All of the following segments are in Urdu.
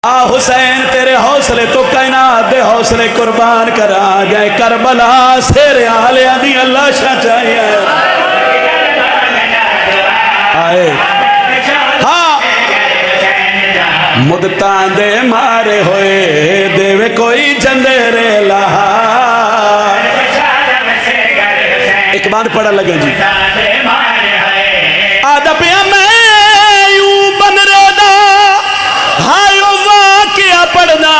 حسین تیرے حوصلے تو کائنات دے حوصلے قربان کرا جائے کربلا سیرے آلیاں دی اللہ شاہ چاہیے آئے ہاں مدتان دے مارے ہوئے دیوے کوئی جندرے لہا ایک بار پڑھا لگا جی آدھا پیا میں یوں بن رودا ہائیو واقعہ پڑھنا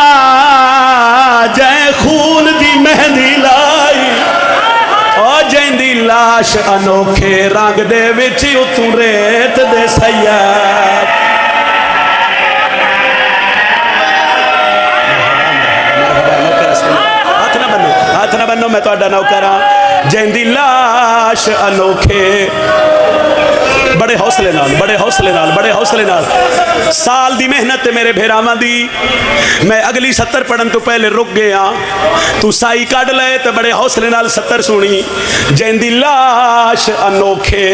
جائے خون دی مہندی لائی اور جائیں دی لاش انوکھے رنگ دے وچی اتوں ریت دے سیاد ہاتھ نہ بنو میں تو اڈا نو کرا جائیں دی لاش انوکھے بڑے حوصلے نال بڑے حوصلے نال بڑے حوصلے نال سال دی محنت میرے بھیراواں دی میں اگلی 70 پڑھن تو پہلے رک گیا تو سائی کڈ لے تے بڑے حوصلے نال 70 سنی جیندی لاش انوکھے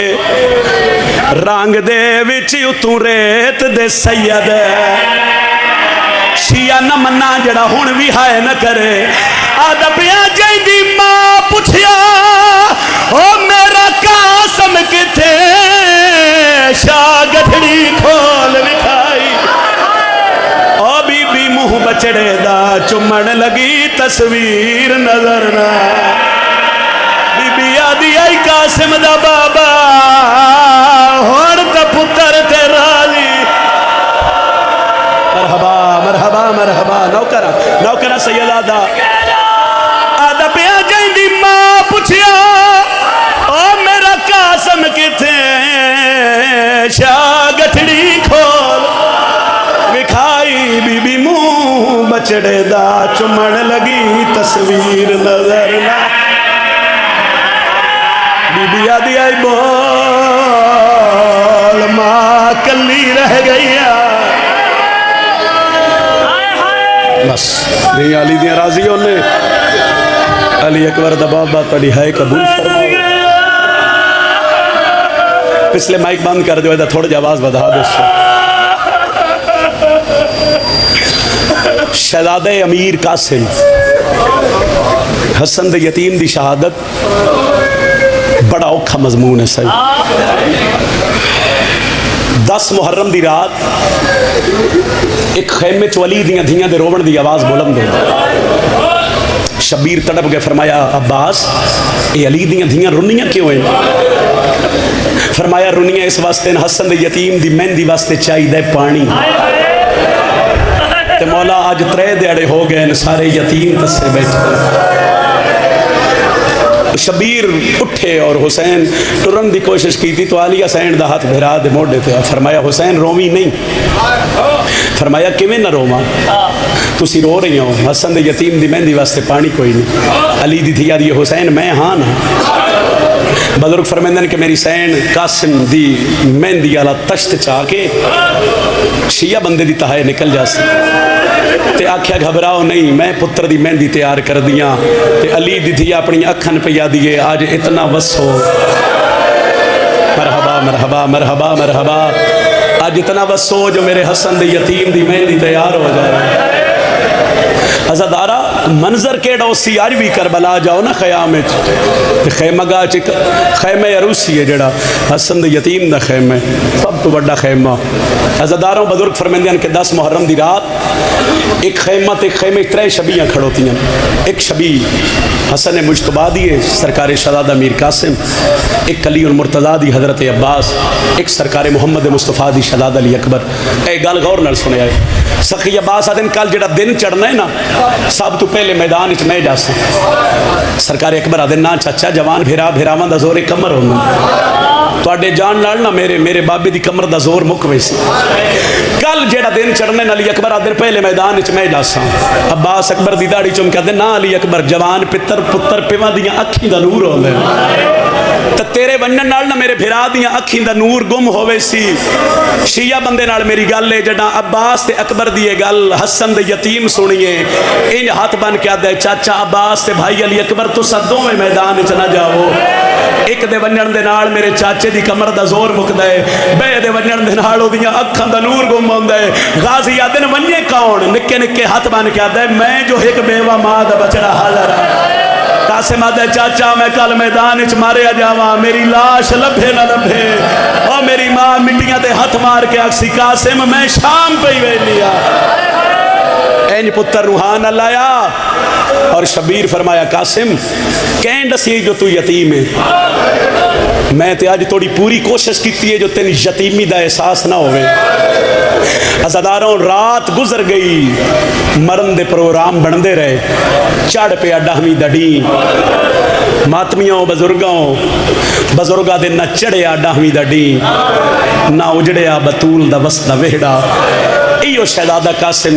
رنگ دے وچ اتوں ریت دے سید شیعہ نہ منا جڑا ہن وی ہائے نہ کرے آدھا پیا جیندی ماں پوچھیا او میرا قاسم کتے شاہ گدھڑی کھول وکھائی او بی بی منہ بچڑے دا چمن لگی تصویر نظر نہ بی بی آدھی آئی قاسم دا بابا ہون تا پتر تے راضی مرحبا مرحبا مرحبا نوکرہ سید آدھا آدھا پیا جائندی ماں پوچھیا او میرا قاسم کتے شاہ گٹھڑی کھول وکھائی بی بی منہ بچڑے دا چمن لگی تصویر نظر نہ بی بی آدھی آئی بول ماں کلی رہ گئی بس نہیں علی دیا راضی ہونے علی اکبر دا بابا تڑی ہے قبول فرماؤ پچھلے مائک بند کر دو تھوڑا جا آواز بڑھا دو شہزادہ امیر قاسم حسن دے یتیم دی شہادت بڑا اوکھا مضمون ہے صحیح 10 محرم دی رات ایک خیمے چولی دیاں دھیاں دے روبن دی آواز بلند ہو شبیر تڑپ کے فرمایا عباس اے علی دیاں دھیاں رنیاں کیوں ہیں فرمایا رنیاں اس واسطے حسن دے یتیم دی مہندی واسطے چاہی دے پانی تے مولا آج 3 دیڑے ہو گئے سارے یتیم تسے بیٹھے شبیر اٹھے اور حسین ٹرن دی کوشش کی تھی تو علی حسین دا ہاتھ بھرا دے موڑے تھے فرمایا حسین رومی نہیں فرمایا کیویں نہ روما تسی رو رہی ہو حسن دے یتیم دی مہندی واسطے پانی کوئی نہیں علی دی تھی یہ حسین میں ہاں نا بزرگ فرمیندن کہ میری سین قاسم دی مہندی والا تشت چاہ کے شیعہ بندے دی تہائے نکل جاسی تے آکھیا گھبراؤ نہیں میں پتر دی مہندی تیار کر دیاں تے علی دی تھی اپنی اکھن پہ یادیے آج اتنا وس ہو مرحبا مرحبا مرحبا مرحبا آج اتنا وس ہو جو میرے حسن دی یتیم دی مہندی تیار ہو جائے عزادارہ منظر کیڑا اسی آج بھی کربلا جاؤ نا خیامے خیمہ گا چک خیمہ عروسی ہے جڑا حسن دی یتیم دا خیمہ سب تو بڑا خیمہ عزاداروں بزرگ فرمیندیاں کہ 10 محرم دی رات ایک خیمہ تے خیمہ 3 شبیاں کھڑوتی ہیں ایک شبی حسن مجتبہ دیئے سرکار شہزادہ امیر قاسم ایک علی المرتضیٰ دی حضرت عباس ایک سرکار محمد مصطفیٰ دی شہزادہ علی اکبر اے گل غور نال سنے آئے سخی عباس آدن کل جڑا دن چڑھنا ہے نا سب تو پہلے میدان اچھ میں جاسا سرکار اکبر آدن نا چاچا جوان بھیراواں دا زور کمر ہونا تو اڈے جان لالنا میرے بابے دی کمر دا زور مکوے سی کل جڑا دن چڑھنے نا علی اکبر آدن پہلے میدان اچھ میں جاسا عباس اکبر دی داڑی چم کہتے نا علی اکبر جوان پتر پیواں دیاں اکھی دا نور ہوندے تے تیرے ونن نال نا میرے بھرا دیاں اکھی دا نور گم ہوئے سی شیعہ بندے نال میری گل لے جڑا عباس تے اکبر دی گل حسن دے یتیم سنیے ان ہاتھ بن کے آدھے چاچا عباس تے بھائی علی اکبر تو سدوں میں میدان چ نہ جاؤ ایک دے ونجن دے نال میرے چاچے دی کمر دا زور مکدا ہے، بے دے ونجن دے نال اودیاں اکھاں دا نور گم ہوندا ہے۔ غازی آدن ونجے کون؟ نکے نکے ہاتھ بن کے آدھا ہے میں جو ایک بیوہ ماں دا بچڑا حاضر ہے۔ قاسم آدھا چاچا میں کل میدان اچ ماریا جاواں، میری لاش لبھے نہ لبھے، اور میری ماں مٹیاں تے ہاتھ مار کے آکسی قاسم میں شام پہ ہی ویلیا۔ اینج پتر روحان اللہ آیا اور شبیر فرمایا قاسم کہیں دسی جو تو یتیم ہے، میں تے آج توڑی پوری کوشش کیتی ہے جو تین یتیمی دا احساس نہ ہوئے۔ عزاداروں رات گزر گئی، مرن دے پروگرام بندے رہے، چڑھ پہ ڈہویں دڑی ماتمیوں بزرگاں دے نہ چڑھیا ڈہویں دڑی، نہ اجڑیا بطول دا وسط دا وہڑا۔ ایو شہزادہ قاسم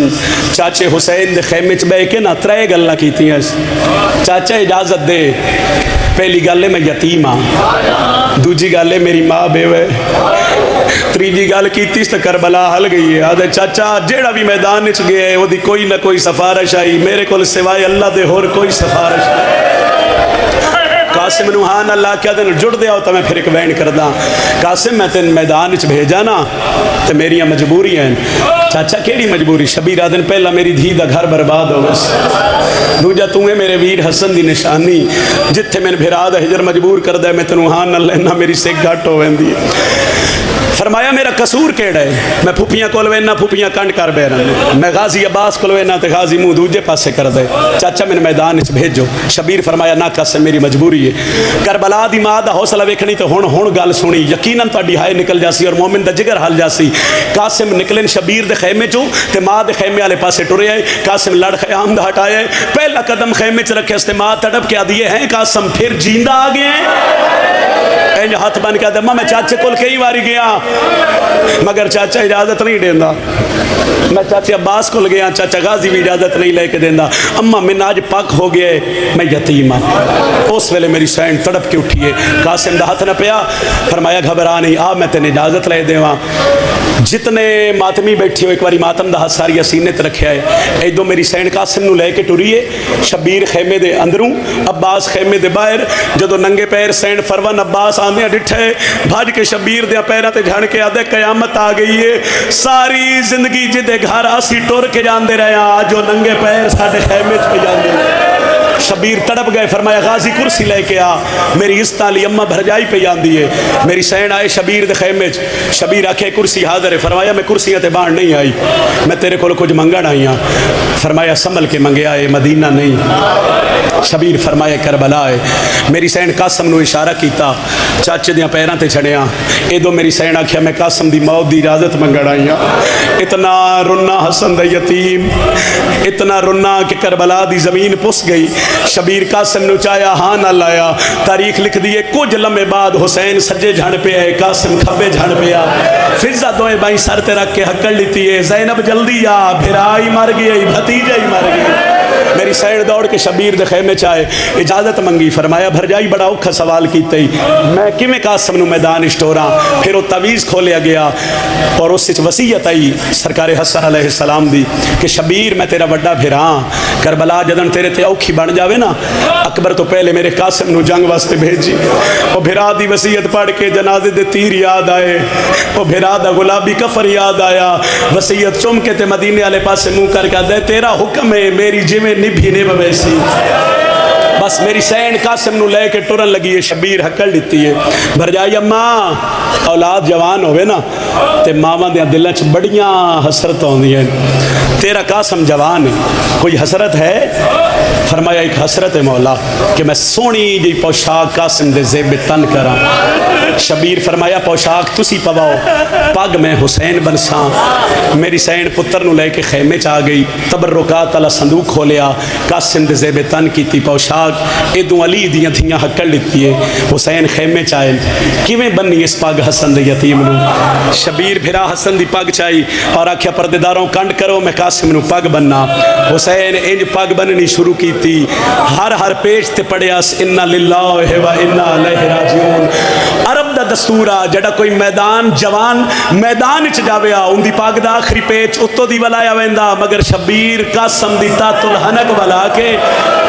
چاچے حسین دے خیمے چ بے کے نہ ترے گلاں کیتیاں۔ چاچا اجازت دے، پہلی گل ہے میں یتیم ہاں، دوجی گل ہے میری ماں بیوہ، تریجی گل کیتی تو کربلا ہل گئی ہے۔ آدھے چاچا جیڑا بھی میدان وچ گیا ہے وہ دی کوئی نہ کوئی سفارش آئی، میرے کول سوائے اللہ دے ہور کوئی سفارش نہیں۔ قاسم نوحان اللہ کیا دن جڑ دیا ہوتا میں پھر ایک وین کردہ، قاسم میں تین میدان وچ بھیجا نا تو میری مجبوری ہیں۔ چاچا کیڑی مجبوری؟ شبیر آدن پہلا میری دھی دا گھر برباد ہو بس، دوجا تُویں میرے ویر حسن دی نشانی، جتھے میں بھرا دا ہجر مجبور کردہ ہے میں تنوحان اللہ نہ میری سیک گھٹ ہو ویندی۔ فرمایا میرا قصور کیڑا ہے؟ میں پھوپیاں کول وینا پھوپیاں کنڈ کر بے رہا، میں غازی عباس کول وینا تے غازی منہ دوجے پاسے کر دے۔ چاچا میں میدان وچ بھیجو۔ شبیر فرمایا نہ قاسم میری مجبوری ہے، کربلا دی ماں دا حوصلہ ویکھنی تے ہن گل سنی، یقیناً تہاڈی ہائے نکل جاسی اور مومن دا جگر ہل جاسی۔ قاسم نکلن شبیر دے خیمے چوں تے ماں دے خیمے والے پاسے ٹرے آئے۔ قاسم لڑ خیام دا ہٹایا، پہلا قدم خیمے چ رکھے استے ماں تڑپ کے آدھی ہے قاسم پھر جیندہ آ گئے ہیں۔ اینج ہاتھ بن کے آدھا میں چاچے کول کئی واری گیا مگر چاچا اجازت نہیں دینا، میں چاچے عباس کو گیا، چاچا غازی بھی اجازت نہیں لے کے دینا، اما من آج پاک ہو گئے میں یتیم ہوں۔ اس ویلے میری سین تڑپ کے اٹھیے، قاسم دا ہاتھ نہ پیا، فرمایا گھبرا نہیں آ میں تین اجازت لے دیواں۔ جتنے ماتمی بیٹھی ہو ایک باری ماتم دا ہاتھ ساری سینے تے رکھیا ہے، ایدو میری سین قاسم نو لے کے ٹریے، شبیر خیمے دے اندروں عباس خیمے دے باہر، جدو ننگے پیر سین فرون عباس آندے ڈٹھے بھاج کے شبیر دے پیرا تے جھڑ کے آدھے قیامت آ گئی ہے، ساری زندگی جدے گھر اسی ٹور کے جاندے رہے ہیں، جو ننگے پیر ساڈے خیمے چ پہ جاندے ہیں۔ شبیر تڑپ گئے، فرمایا غازی کرسی لے کے آ، میری عزت علی اماں بھرجائی پہ جاندی ہے۔ میری سین آئے شبیر دے خیمے چ، شبیر آکھے کرسی حاضر ہے، فرمایا میں کرسیاں تے باہر نہیں آئی، میں تیرے کول کچھ منگن آئی ہاں۔ فرمایا سنبھل کے منگیا ہے، مدینہ نہیں۔ شبیر فرمایا کربلا ہے۔ میری سین قاسم نو اشارہ کیتا، چاچے دیاں پیراں تے چھڑیاں، ایدو میری سین آکھیا میں قاسم دی موت دی اجازت منگن آئی ہاں۔ اتنا رنا حسن دا یتیم، اتنا رنا کہ کربلا دی زمین پس گئی۔ شبیر قاسم نو چایا ہاں نہ لایا، تاریخ لکھ دیئے کچھ لمحے بعد حسین سجے جھڑ پہ ہے، قاسم کھبے جھڑ پہ آ، فضا دوئے بائیں سر تے رکھ کے ہکڑ لیتی ہے، زینب جلدی آ، بھرائی مر گئی، بھتیجہ ہی مر گئی۔ میری سیڑ دوڑ کے شبیر دے خیمے چاہے اجازت منگی، فرمایا بھرجائی بڑا اوکھا سوال کیتے ہی میں کیویں قاسم نو میدان اشٹوراں۔ پھر وہ تعویذ کھولیا گیا اور اس وچ وصیت آئی سرکار حسن علیہ السلام دی کہ شبیر میں تیرا بڑا بھراں، کربلا جدن تیرے تے اوکھی بن جاوے نا، اکبر تو پہلے میرے قاسم نو جنگ واسطے بھیجی۔ وہ بھرا دی وصیت پڑھ کے جنازے دے تیر یاد آئے، وہ بھرا دا گلابی کفر یاد آیا، وصیت چم کے تے مدینے والے پاسے منہ کر کے دے تیرا حکم ہے میری جویں نبھی نب ویسی۔ بس میری سین قاسم نو لے کے ٹرن لگی ہے، شبیر ہکڑ لیتی ہے۔ بھرجائی اماں اولاد جوان ہوئے نا تے ماواں دیاں دلاں چ بڑیاں حسرت ہوندی ہیں، تیرا قاسم جوان ہے، کوئی حسرت ہے؟ فرمایا ایک حسرت ہے مولا کہ میں سونی جی پوشاک قاسم دے زیب تن کراں۔ شبیر فرمایا پوشاک تسی پواؤ، پگ میں حسین بنساں۔ میری سین پتر نو لے کے خیمے چ آ گئی، تبرکات والا صندوق کھولیا، قاسم دے زیب تن کیتی پوشاک، ادوں علی دیاں دھیاں ہکڑ لیتی ہے۔ حسین خیمے چ آئے، کیویں بننی اس پگ حسن دے یتیم نو؟ شبیر بھرا حسن دی پگ چائی اور آکھیا پردیداروں کنڈ کرو میں قاسم نو پگ بننا۔ حسین انج پگ بننی شروع کیتی، ہر پیج تے پڑھیا انا للہ و انا الیہ راجعون۔ عرب دا دستور آ جڑا کوئی میدان جوان میدان چ جاوے آ ان دی پاگ دا آخری پیچ اتو دی ولایا ویندا، مگر شبیر قاسم دی تات الحنک ولا کے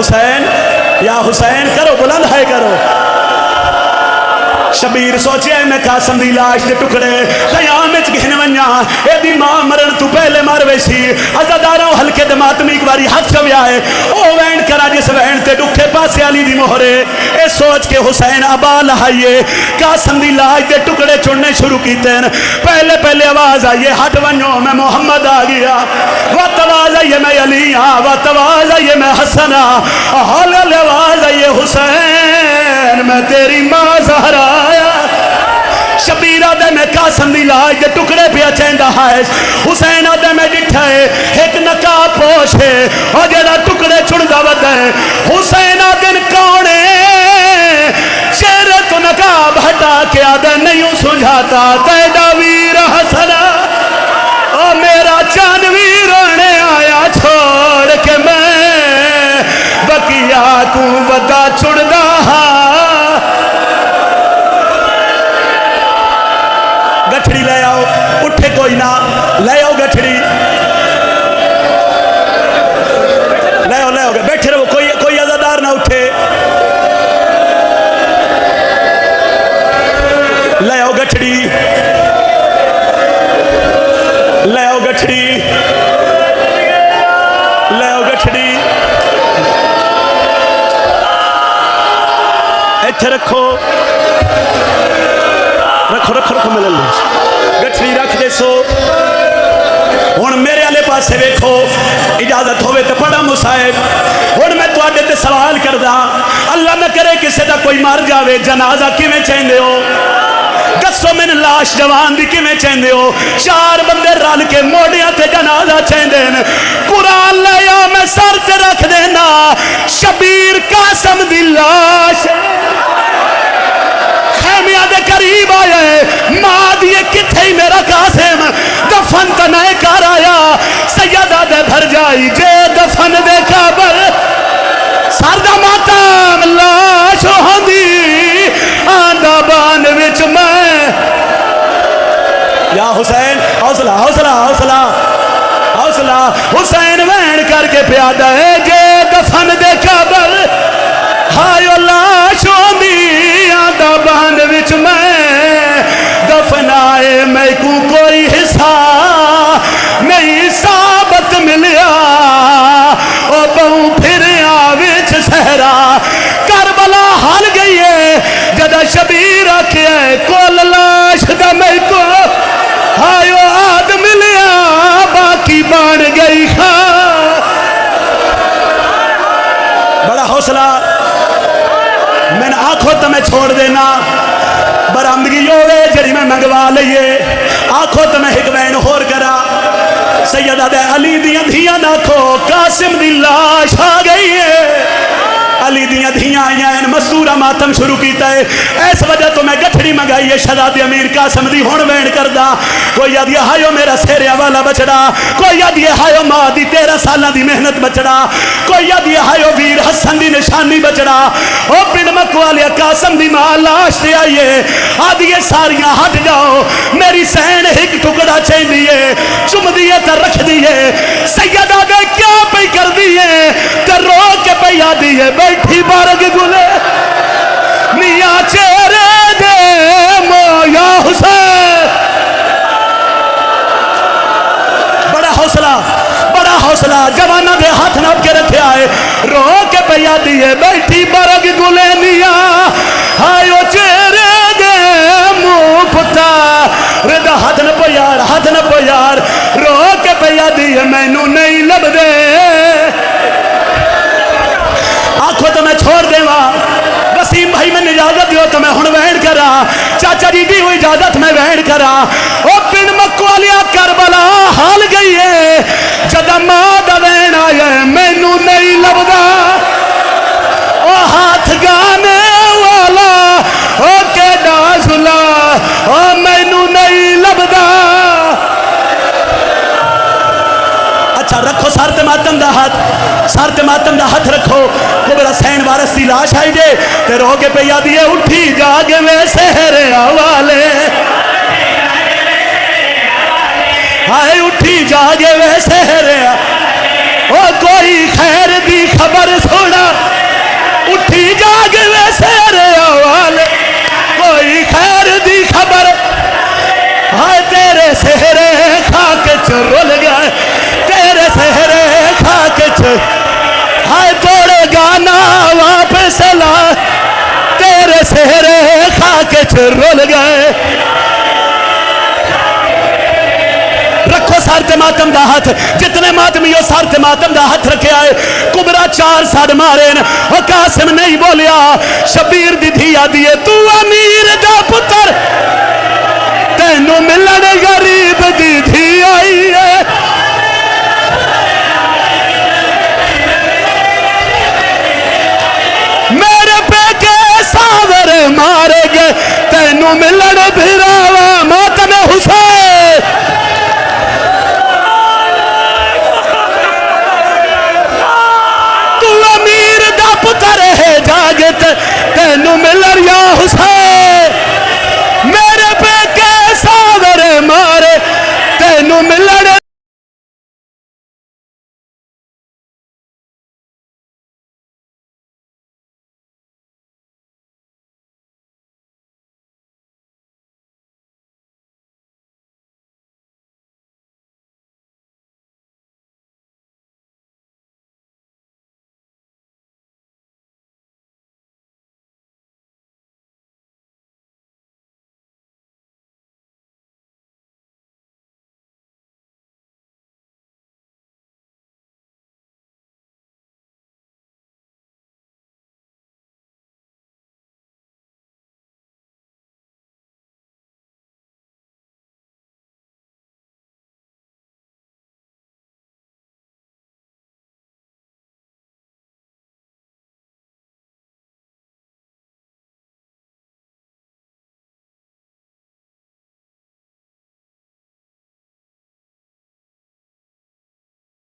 حسین کرو بلند ہے کرو شبیر سوچے میں قاسم دی لاش دے ٹکڑے خیام وچ گھن ونجا اے دی ماں مرن تو پہلے مر ویسی عزاداراں ہلکے دے ماتمی ایک باری حق چویا ہے او وین کرا جس وین تے ڈکھے پاسے علی دی مہرے اے سوچ کے حسین ابا لہائیے قاسم دی لاش دے ٹکڑے چڑنے شروع کیتے ہیں پہلے آواز آئیے ہٹ ونجو میں محمد آ گیا وقت آواز آئیے میں علی ہاں وقت آواز آئیے میں حسن ہاں آواز آئیے حسین میں تیری ماں زہرا شبیرہ دے میں قاسم دی لاش دے ٹکڑے پہ چیندا ہے حسین دے میں ڈٹھا ہے ایک نقاب پوش ہے اور جڑا ٹکڑے چھڑدا ودا ہے حسین دن کونے چہرے تو نقاب ہٹا کے آدھا نہیں سجھاتا تیدا ویر حسنا اور میرا چاند ویرانے آیا چھوڑ کے میں بقیہ کو ودا چھڑدا گٹھڑی لے آؤ اٹھے کوئی نہ لے آؤ گٹھڑی لے آؤ بیٹھے رہو کوئی عزادار نہ اٹھے لے آؤ گٹھڑی لے آؤ گٹھڑی لے آؤ گٹھڑی ایتھے رکھو میں لے لوں گٹھڑی رکھ دے سو ہن میرے والے پاسے ویکھو اجازت ہوئے تو پڑھا مصائب ہن میں تواڈے تے سوال کردا اللہ نہ کرے کسے دا کوئی مر جاوے جنازہ کیویں چاہندے ہو دسو میں لاش جوان دی کیویں چاہندے ہو چار بندے رل کے موڑیاں تے جنازہ چاہندے نے قرآن لے آ میں سر تے رکھ دینا شبیر قاسم دی لاش خیمیہ دے قریب آیا ہے ماں دیئے کتھے ہی میرا قاسم دفن تنائے کر آیا سیدہ دے بھر جائی جے دفن دے قابل سردہ ماتم لاش ہوندی آندہ بان وچ میں یا حسین حوصلہ حوصلہ حوصلہ حوصلہ حسین وین کر کے پیادہ ہے جے دفن دے قابل ہائیو لاش ہوندی آندہ بان وچ میں دفنائے میں کو کوئی حصہ نہیں ثابت ملیا او بہوں پھر آوچ سہرا کربلا حال گئی ہے جدہ شبیر آکھے کول لاش دا میں کو ہائیو آد ملیا باقی بان گئی بڑا حوصلہ میں نے آنکھوں تمہیں چھوڑ دینا برامدگی ہوئے جڑی میں منگوا لئیے آنکھوں تمہیں حکمین ہور کرا سیدہ دے علی دیاں دھیاں ناکھو قاسم دی لاش آ گئی ہے علی دیاں دھیاں آئیاں ہیں مستورہ ماتم شروع کیتا ہے ایس وجہ تو میں گٹھڑی منگائی ہے شہزادی امیر قاسم دی ہون وین کردہ کوئی یاد یہ ہائیو میرا سیریا والا بچڑا کوئی یاد یہ ہائیو ماں دی 13 سالہ دی محنت بچڑا کوئی یاد یہ ہائیو ویر حسن دی نشانی بچڑا او پنڈ مکوالیا قاسم دی ماں لاش دے آئیے آدھیے ساریاں ہٹ جاؤ میری سین ایک ٹکڑا چاہی دیئے چم دیئے تر رکھ دیئے سیدہ دے کیا پہ کر دیئے تر رو کے پہ یادیئے بیٹھی بارگ گلے میاں چہرے دے مویا حسین بڑا حوصلہ جوانہ دے ہاتھ ناپ کے رکھے آئے رو کے پیا دیئے بیٹھی برگ گلے نیا آئیو چہرے دے مو پتا ردہ ہاتھ نہ پیار رو کے پیا دیئے میں نو نہیں لب دے آنکھوں تو میں چھوڑ دے وہاں وسیم بھائی میں اجازت دیو تو میں ہن وین کرا چاچا جی دی ہوئی اجازت میں وین کرا او پن مکوالیا کربلا حال گئی ہے جدہ ماں دا وین آیا ہے میں نو نہیں لبدا او ہاتھ گانے والا او کے ڈازلا او میں نو نہیں لبدا اچھا رکھو سارتے ماتم دا ہاتھ رکھو کو میرا سین وارس دی لاش آئی جے تے رو کے پہ یادیے اٹھی جاگے میں سہرے آوالے آئے اٹھی جاگے میں سہرے او کوئی خیر دی خبر سوڑا جاگ وے سیرے والے کوئی خیر دی خبر ہائے تیرے سہرے خاک چ رول گئے تیرے سہرے خاک چ ہائے توڑے گانا واپس لا تیرے سہرے خاک چ رول گئے رکھو سارتے ماتم دا ہاتھ جتنے ماتمیوں سارتے ماتم دا ہاتھ رکھے آئے کبرا 4 ساڑ مارے وہ قاسم نہیں بولیا شبیر دی دھیا دیئے تو امیر دا پتر تینو ملن غریب دی دھی آئی ہے میرے پہ کے ساور مارے گے تینو ملن بھرا